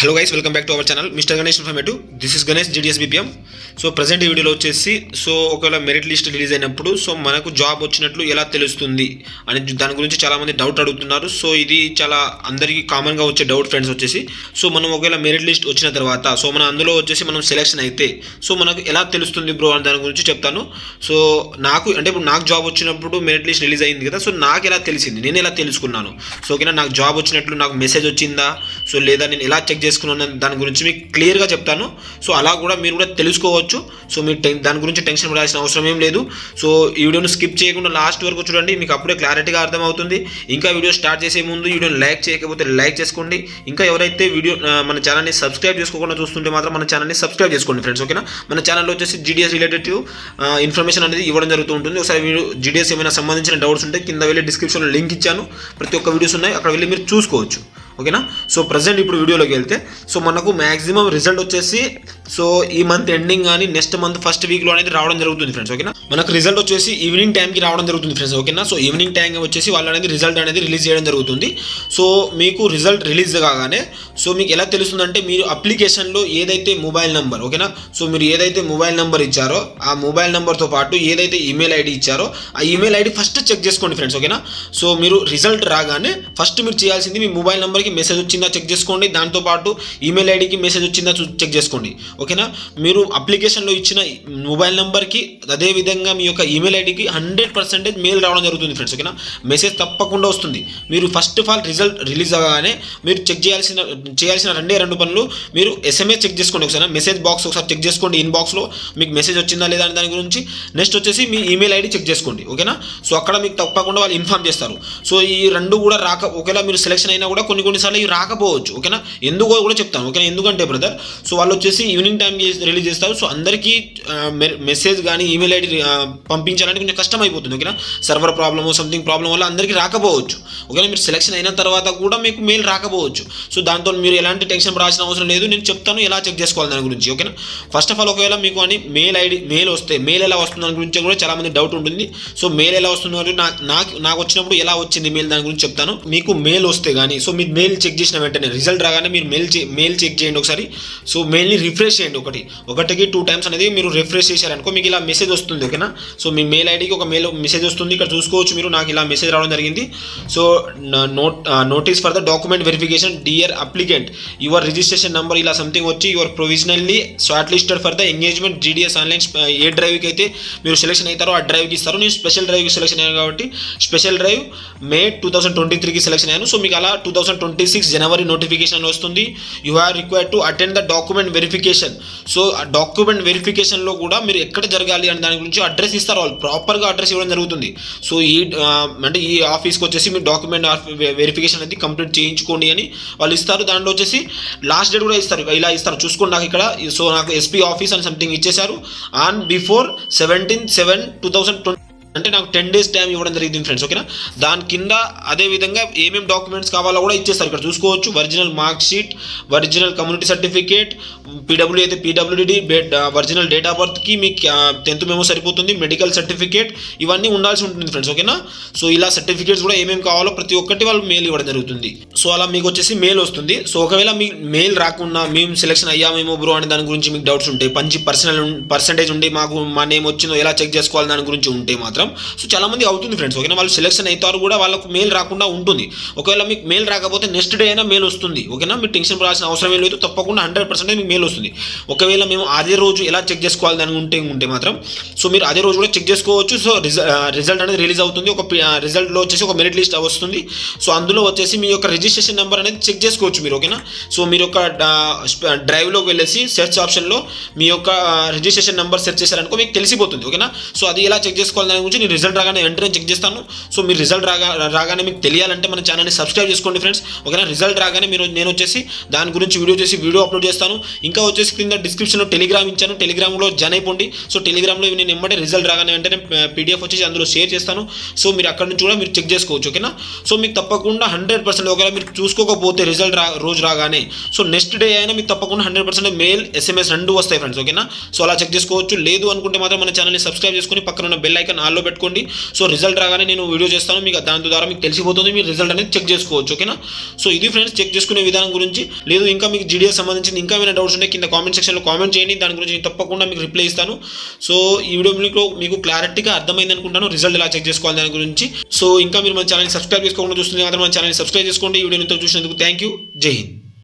Hello guys, welcome back to our channel mister Ganesh informative. This is Ganesh GDS BPM. So present ఈ వీడియోలో వచ్చేసి ఒకవేళ merit list release అయినప్పుడు మనకు జాబ్ వచ్చినట్లు ఎలా తెలుస్తుంది అని దాని గురించి చాలామంది డౌట్ అడుగుతున్నారు. సో ఇది చాలా అందరికీ కామన్గా వచ్చే డౌట్ ఫ్రెండ్స్ వచ్చేసి. మనం ఒకవేళ మెరిట్ లిస్ట్ వచ్చిన తర్వాత మనం అందులో వచ్చేసి మనం సెలెక్షన్ అయితే మనకు ఎలా తెలుస్తుంది బ్రో అని దాని గురించి చెప్తాను. ఇప్పుడు నాకు జాబ్ వచ్చినప్పుడు మెరిట్ లిస్ట్ రిలీజ్ అయింది కదా, నాకు ఎలా తెలిసింది, నేను ఎలా తెలుసుకున్నాను, ఓకేనా, నాకు జాబ్ వచ్చినట్లు నాకు మెసేజ్ వచ్చిందా, లేదా నేను ఎలా చెక్ చేసుకున్నాను దాని గురించి మీకు క్లియర్గా చెప్తాను. అలా కూడా మీరు కూడా తెలుసుకోవచ్చు. మీరు దాని గురించి టెన్షన్ పడాల్సిన అవసరం ఏం లేదు. ఈ వీడియోని స్కిప్ చేయకుండా లాస్ట్ వరకు చూడండి, మీకు అప్పుడే క్లారిటీగా అర్థమవుతుంది. ఇంకా వీడియో స్టార్ట్ చేసే ముందు వీడియోని లైక్ చేయకపోతే లైక్ చేసుకోండి. ఇంకా ఎవరైతే మన ఛానల్ని సబ్స్క్రైబ్ చేసుకోకుండా చూస్తుంటే మాత్రం మన ఛానల్ని సబ్స్క్రైబ్ చేసుకోండి ఫ్రెండ్స్, ఓకేనా. మన ఛానల్లో వచ్చేసి GDS రిలేటెడ్ ఇన్ఫర్మేషన్ అనేది ఇవ్వడం జరుగుతూ ఉంటుంది. ఒకసారి మీరు GDS ఏమైనా సంబంధించిన డౌట్స్ ఉంటే కింద వెళ్ళి డిస్క్రిప్షన్లో లింక్ ఇచ్చాను, ప్రతి ఒక్క వీడియోస్ ఉన్నాయి, అక్కడ వెళ్ళి మీరు చూసుకోవచ్చు, ఓకేనా. ప్రజెంట్ ఇప్పుడు వీడియోలోకి వెళ్తే మనకు మ్యాక్సిమం రిజల్ట్ వచ్చేసి ఈ మంత్ ఎండింగ్ కానీ నెక్స్ట్ మంత్ ఫస్ట్ వీక్లో అనేది రావడం జరుగుతుంది ఫ్రెండ్స్, ఓకేనా. మనకు రిజల్ట్ వచ్చేసి ఈవినింగ్ టైంకి రావడం జరుగుతుంది ఫ్రెండ్స్, ఓకేనా. ఈవినింగ్ టైం వచ్చేసి వాళ్ళు అనేది రిజల్ట్ అనేది రిలీజ్ చేయడం జరుగుతుంది. మీకు రిజల్ట్ రిలీజ్ కాగానే మీకు ఎలా తెలుస్తుందంటే, మీరు అప్లికేషన్లో ఏదైతే మొబైల్ నెంబర్, ఓకేనా, మీరు ఏదైతే మొబైల్ నెంబర్ ఇచ్చారో ఆ మొబైల్ నెంబర్తో పాటు ఏదైతే ఈమెయిల్ ఐడి ఇచ్చారో ఆ ఈమెయిల్ ఐడి ఫస్ట్ చెక్ చేసుకోండి ఫ్రెండ్స్, ఓకేనా. మీరు రిజల్ట్ రాగానే ఫస్ట్ మీరు చేయాల్సింది మీ మొబైల్ నెంబర్కి మెసేజ్ వచ్చిందా చెక్ చేసుకోండి, దాంతోపాటు ఈమెయిల్ ఐడికి మెసేజ్ వచ్చిందా చెక్ చేసుకోండి, ఓకేనా. మీరు అప్లికేషన్లో ఇచ్చిన మొబైల్ నెంబర్కి అదేవిధంగా మీ యొక్క ఈమెయిల్ ఐడికి 100% మెయిల్ రావడం జరుగుతుంది ఫ్రెండ్స్, ఓకేనా. మెసేజ్ తప్పకుండా వస్తుంది. మీరు first of all result release అవ్వగానే మీరు చెక్ చేయాల్సిన రెండు పనులు, మీరు SMS చెక్ చేసుకోండి ఒకసారి, మెసేజ్ బాక్స్ ఒకసారి చెక్ చేసుకోండి, ఇన్బాక్స్లో మీకు మెసేజ్ వచ్చిందా లేదా అని దాని గురించి. నెక్స్ట్ వచ్చేసి మీ ఈమెయిల్ ఐడి చెక్ చేసుకోండి, ఓకేనా. అక్కడ మీకు తప్పకుండా వాళ్ళు ఇన్ఫార్మ్ చేస్తారు. ఈ రెండు కూడా ఒకవేళ మీరు సెలెక్షన్ అయినా కూడా కొన్నిసార్లు ఇవి రాకపోవచ్చు, ఓకేనా. ఎందుకో కూడా చెప్తాను, ఓకేనా. ఎందుకంటే బ్రదర్ వాళ్ళు వచ్చేసి ఈవినింగ్ టైం రిలీజ్ చేస్తారు. అందరికీ మెసేజ్ కానీ ఈమెయిల్ ఐడి పంపించాలంటే కొంచెం కష్టం అయిపోతుంది, ఓకేనా. సర్వర్ ప్రాబ్లమ్ సంథింగ్ ప్రాబ్లం వల్ల అందరికీ రాకపోవచ్చు, ఓకేనా. మీరు సెలెక్షన్ అయిన తర్వాత కూడా మీకు మెయిల్ రాకపోవచ్చు. దాంతో మీరు ఎలాంటి టెన్షన్ పడాల్సిన అవసరం లేదు. నేను చెప్తాను ఎలా చెక్ చేసుకోవాలి దాని గురించి, ఓకేనా. ఫస్ట్ ఆఫ్ ఆల్ ఒకవేళ మీకు అని మెయిల్ వస్తే మెయిల్ ఎలా వస్తుంది దాని గురించి కూడా చాలామంది డౌట్ ఉంటుంది. మెయిల్ ఎలా వస్తుంది, నాకు వచ్చినప్పుడు ఎలా వచ్చింది మెయిల్ దాని గురించి చెప్తాను. మీకు మెయిల్ వస్తే కానీ మీరు మెయిల్ చెక్ చేసిన వెంటనే రిజల్ట్ రాగానే మీరు మెయిల్ చెక్ చేయండి ఒకసారి. మెయిల్ని రిఫ్రెష్ చేయండి, ఒకటికి 2 టైమ్స్ అనేది మీరు రిఫ్రెష్ చేశారనుకో మీకు ఇలా మెసేజ్ వస్తుంది, ఓకేనా. మీ మెయిల్ ఐడికి ఒక మెసేజ్ వస్తుంది, ఇక్కడ చూసుకోవచ్చు మీరు. నాకు ఇలా మెసేజ్ రావడం జరిగింది. Notice for the document verification dear applicant, your registration number ఇలా సంథింగ్ వచ్చి your provisionally short listed for the engagement GDS online. ఏ డ్రైవ్కి అయితే మీరు సెలెక్షన్ అవుతారో ఆ డ్రైవ్కి ఇస్తారు. నేను స్పెషల్ డ్రైవ్కి సెలెక్షన్ అయ్యాను కాబట్టి స్పెషల్ డ్రైవ్ మే 2023కి సెలెక్షన్ అయ్యాను. మీకు అలా 2026 జనవరి నోటిఫికేషన్ వస్తుంది. You are required to attend the document verification. ఆ డాక్యుమెంట్ వెరిఫికేషన్లో కూడా మీరు ఎక్కడ జరగాలి అని దాని గురించి అడ్రస్ ఇస్తారు, వాళ్ళు ప్రాపర్గా అడ్రస్ ఇవ్వడం జరుగుతుంది. ఈ ఆఫీస్కి వచ్చేసి మీరు డాక్యుమెంట్ వెరిఫికేషన్ అనేది కంప్లీట్ చేయించుకోండి అని వాళ్ళు ఇస్తారు. దాంట్లో వచ్చేసి లాస్ట్ డేట్ కూడా ఇస్తారు, ఇలా ఇస్తారు చూసుకోండి. నాకు ఇక్కడ నాకు SP ఆఫీస్ అని సంథింగ్ ఇచ్చేశారు. ఆన్ బిఫోర్ 17/7/2020 అంటే నాకు 10 days టైం ఇవ్వడం జరిగింది ఫ్రెండ్స్, ఓకేనా. దాని కింద అదేవిధంగా ఏమేమి డాక్యుమెంట్స్ కావాలో కూడా ఇచ్చేస్తారు, ఇక్కడ చూసుకోవచ్చు. Original mark sheet, original community certificate, PWD అయితే PWD, ఒరిజినల్ డేట్ ఆఫ్ బర్త్కి మీకు 10th మెమో సరిపోతుంది, మెడికల్ సర్టిఫికేట్ ఇవన్నీ ఉండాల్సి ఉంటుంది ఫ్రెండ్స్, ఓకేనా. ఇలా సర్టిఫికేట్స్ కూడా ఏమేమి కావాలో ప్రతి ఒక్కటి వాళ్ళు మెయిల్ ఇవ్వడం జరుగుతుంది. అలా మీకు వచ్చేసి మెయిల్ వస్తుంది. ఒకవేళ మీకు మెయిల్ రాకుండా మేము సెలెక్షన్ అయ్యామేమో బ్రో అని దాని గురించి మీకు డౌట్స్ ఉంటాయి, పర్సెంటేజ్ ఉండి మా నేమ్ వచ్చిందో ఎలా చెక్ చేసుకోవాలి దాని గురించి ఉంటే మాత్రం చాలా మంది అవుతుంది ఫ్రెండ్స్, ఓకేనా. వాళ్ళు సెలెక్షన్ అవుతారు కూడా వాళ్ళకు మెయిల్ రాకుండా ఉంటుంది. ఒకవేళ మీకు మెయిల్ రాకపోతే నెక్స్ట్ డే అయినా మెయిల్ వస్తుంది, ఓకేనా. మీరు టెన్షన్ పడాల్సిన అవసరం లేదు, తప్పకుండా 100% మీకు మెయిల్ వస్తుంది. ఒకవేళ మేము అదే రోజు ఎలా చెక్ చేసుకోవాలి దాని ఉంటే మాత్రం మీరు అదే రోజు కూడా చెక్ చేసుకోవచ్చు. రిజల్ట్ అనేది రిలీజ్ అవుతుంది. ఒక రిజల్ట్లో వచ్చేసి ఒక మెరిట్ లిస్ట్ వస్తుంది. అందులో వచ్చేసి మీ యొక్క రిజిస్ట్రేషన్ నెంబర్ అనేది చెక్ చేసుకోవచ్చు మీరు, ఓకేనా. మీరు ఒక డ్రైవ్లోకి వెళ్ళేసి సెర్చ్ ఆప్షన్లో మీ యొక్క రిజిస్ట్రేషన్ నెంబర్ సెర్చ్ చేశారనుకో మీకు తెలిసిపోతుంది, ఓకేనా. అది ఎలా చెక్ చేసుకోవాలి దాని గురించి నేను రిజల్ట్ రాగానే వెంటనే చెక్ చేస్తాను. మీరు రిజల్ట్ రాగానే మీకు తెలియాలంటే మన ఛానల్ని సబ్స్క్రైబ్ చేసుకోండి ఫ్రెండ్స్, ఓకేనా. రిజల్ట్ రాగానే నేను వచ్చేసి దాని గురించి వీడియో అప్లోడ్ చేస్తాను. ఇంకా వచ్చేసి కింద డిస్క్రిప్షన్లో టెలిగ్రామ్ ఇచ్చాను, టెలిగ్రామ్లో జాయిన్ అయిపోండి. టెలిగ్రామ్లో నేను ఎమ్మటే రిజల్ట్ రాగానే వెంటనే PDF వచ్చేసి అందులో షేర్ చేస్తాను. మీరు అక్కడ నుంచి కూడా మీరు చెక్ చేసుకోవచ్చు, ఓకేనా. మీకు తప్పకుండా 100% ఒకవేళ మీరు చూసుకోకపోతే రిజల్ట్ రోజు రాగానే నెక్స్ట్ డే అయినా మీకు తప్పకుండా 100% మెయిల్ SMS 2 వస్తాయి ఫ్రెండ్స్, ఓకేనా. అలా చెక్ చేసుకోవచ్చు. లేదు అనుకుంటే మాత్రం మన ఛానల్ని సబ్స్క్రైబ్ చేసుకొని పక్కన ఉన్న బెల్ ఐకాన్ ఆల్లో ఫాలో పెట్టుకోండి. సో రిజల్ట్ రాగానే నేను వీడియో చేస్తాను, మీకు దాని ద్వారా మీకు తెలిసిపోతుంది, మీరు రిజల్ట్ అనేది చెక్ చేసుకోవచ్చు. ఓకేనా? సో ఇది ఫ్రెండ్స్ చెక్ చేసుకునే విధానం గురించి. లేదు ఇంకా మీకు జీడిఎస్ సంబంధించి ఇంకా ఏమైనా డౌట్స్ ఉంటే కింద కామెంట్ సెక్షన్లో కామెంట్ చేయండి, దాని గురించి నేను తప్పకుండా మీకు రిప్లై ఇస్తాను. సో ఈ వీడియో మీకు క్లారిటీగా అర్థమైంది అనుకుంటాను, రిజల్ట్ ఎలా చెక్ చేసుకోవాలి దాని గురించి. సో ఇంకా మీరు మన ఛానల్ని సబ్స్క్రైబ్ చేసుకోకుండా చూస్తుంది మాత్రం మన ఛానల్ని సబ్స్క్రైబ్ చేసుకోండి. ఈ వీడియోని చూసినందుకు థ్యాంక్ యూ. జై హింద్.